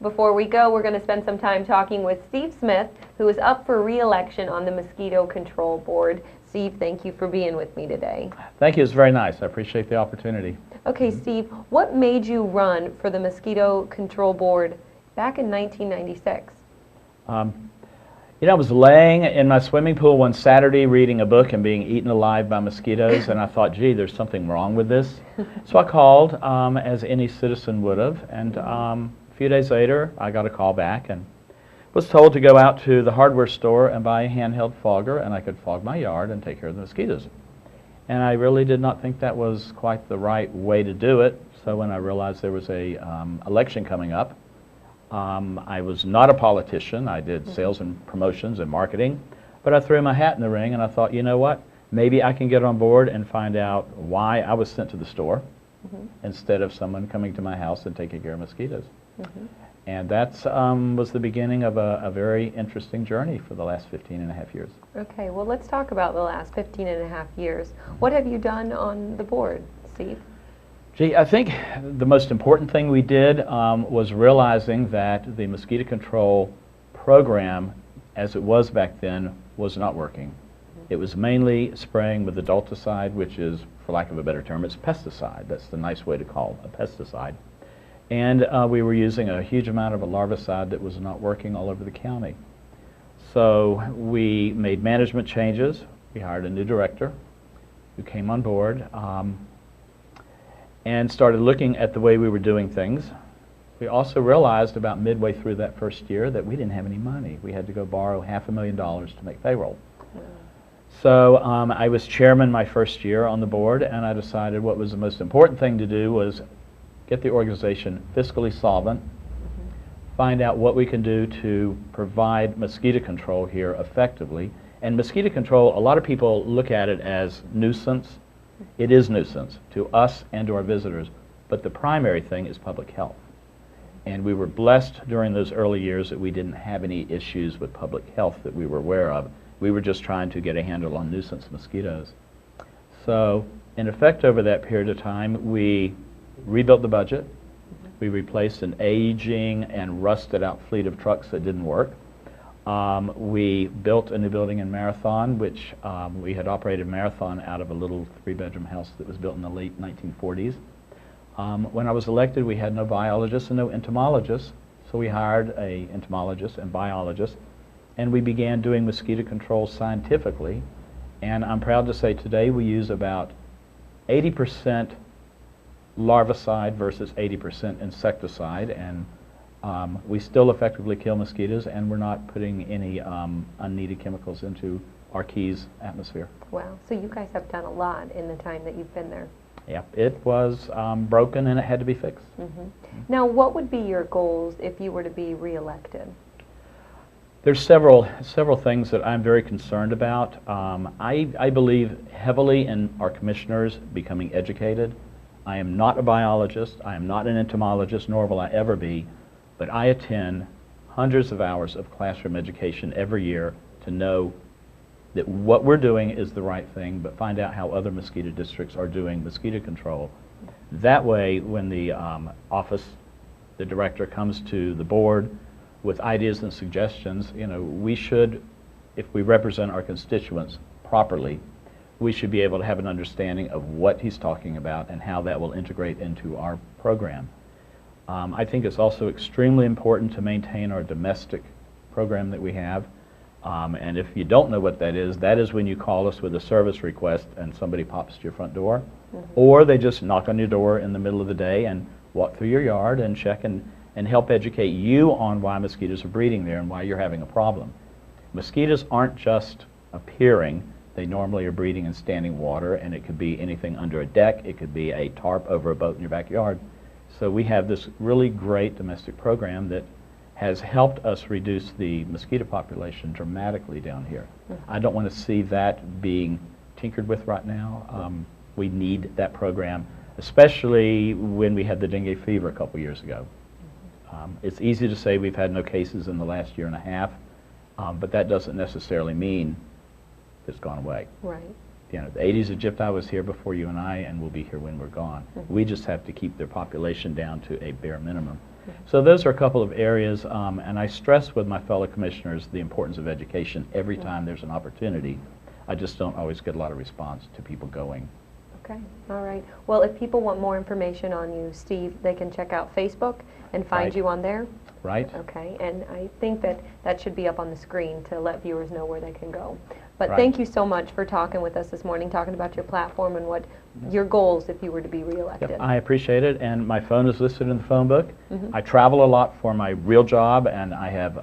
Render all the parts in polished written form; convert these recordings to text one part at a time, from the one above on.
Before we go, we're going to spend some time talking with Steve Smith, who is up for re-election on the Mosquito Control Board. Steve, thank you for being with me today. Thank you. It's very nice. I appreciate the opportunity. Okay, Steve, what made you run for the Mosquito Control Board back in 1996? I was laying in my swimming pool one Saturday reading a book and being eaten alive by mosquitoes, and I thought, gee, there's something wrong with this. So I called, as any citizen would have, and a few days later I got a call back and was told to go out to the hardware store and buy a handheld fogger, and I could fog my yard and take care of the mosquitoes. And I really did not think that was quite the right way to do it, so when I realized there was a election coming up, I was not a politician. I did sales and promotions and marketing, but I threw my hat in the ring and I thought, you know what, maybe I can get on board and find out why I was sent to the store instead of someone coming to my house and taking care of mosquitoes. And that was the beginning of a very interesting journey for the last 15 and a half years. Okay, well, let's talk about the last 15 and a half years. What have you done on the board, Steve? Gee, I think the most important thing we did was realizing that the mosquito control program, as it was back then, was not working. It was mainly spraying with adulticide, which is, for lack of a better term, it's pesticide. That's the nice way to call a pesticide. And we were using a huge amount of a larvicide that was not working all over the county. So we made management changes. We hired a new director who came on board. And started looking at the way we were doing things. We also realized about midway through that first year that we didn't have any money. We had to go borrow $500,000 to make payroll. So I was chairman my first year on the board, and I decided what was the most important thing to do was get the organization fiscally solvent, find out what we can do to provide mosquito control here effectively. And mosquito control, a lot of people look at it as nuisance. It is nuisance to us and to our visitors, but the primary thing is public health. And we were blessed during those early years that we didn't have any issues with public health that we were aware of. We were just trying to get a handle on nuisance mosquitoes. So, in effect, over that period of time, we rebuilt the budget. We replaced an aging and rusted out fleet of trucks that didn't work. We built a new building in Marathon, which we had operated Marathon out of a little 3-bedroom house that was built in the late 1940s. When I was elected, we had no biologists and no entomologists, so we hired an entomologist and biologist, and we began doing mosquito control scientifically. And I'm proud to say today we use about 80% larvicide versus 80% insecticide, and we still effectively kill mosquitoes, and we're not putting any unneeded chemicals into our Keys atmosphere. Wow, so you guys have done a lot in the time that you've been there. Yeah, it was broken and it had to be fixed. Now, what would be your goals if you were to be re-elected? There's several things that I'm very concerned about. I believe heavily in our commissioners becoming educated. I am not a biologist, I am not an entomologist, nor will I ever be, but I attend hundreds of hours of classroom education every year to know that what we're doing is the right thing, but find out how other mosquito districts are doing mosquito control. That way, when the the director comes to the board with ideas and suggestions, we should, if we represent our constituents properly, we should be able to have an understanding of what he's talking about and how that will integrate into our program. I think it's also extremely important to maintain our domestic program that we have. And if you don't know what that is when you call us with a service request and somebody pops to your front door, or they just knock on your door in the middle of the day and walk through your yard and check and help educate you on why mosquitoes are breeding there and why you're having a problem. Mosquitoes aren't just appearing. They normally are breeding in standing water, and it could be anything under a deck. It could be a tarp over a boat in your backyard. So we have this really great domestic program that has helped us reduce the mosquito population dramatically down here. I don't want to see that being tinkered with right now. We need that program, especially when we had the dengue fever a couple years ago. It's easy to say we've had no cases in the last year and a half, but that doesn't necessarily mean it's gone away. Right. The Aedes aegypti was here before you and I, and will be here when we're gone. We just have to keep their population down to a bare minimum. So those are a couple of areas, and I stress with my fellow commissioners the importance of education every time there's an opportunity. I just don't always get a lot of response to people going. Okay, all right. Well, if people want more information on you, Steve, they can check out Facebook and find Right. you on there? Right? Okay, and I think that that should be up on the screen to let viewers know where they can go. But Right. thank you so much for talking with us this morning, talking about your platform and what your goals if you were to be reelected. Yep, I appreciate it, and my phone is listed in the phone book. Mhm. I travel a lot for my real job, and I have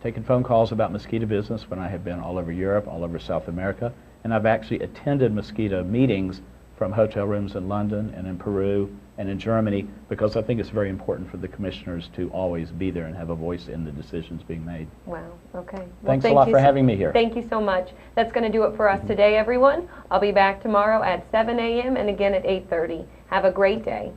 taken phone calls about mosquito business when I have been all over Europe, all over South America, and I've actually attended mosquito meetings from hotel rooms in London and in Peru and in Germany, because I think it's very important for the commissioners to always be there and have a voice in the decisions being made. Wow, okay. Well, Thanks a thank lot you for so- having me here. Thank you so much. That's going to do it for us today, everyone. I'll be back tomorrow at 7 a.m. and again at 8:30. Have a great day.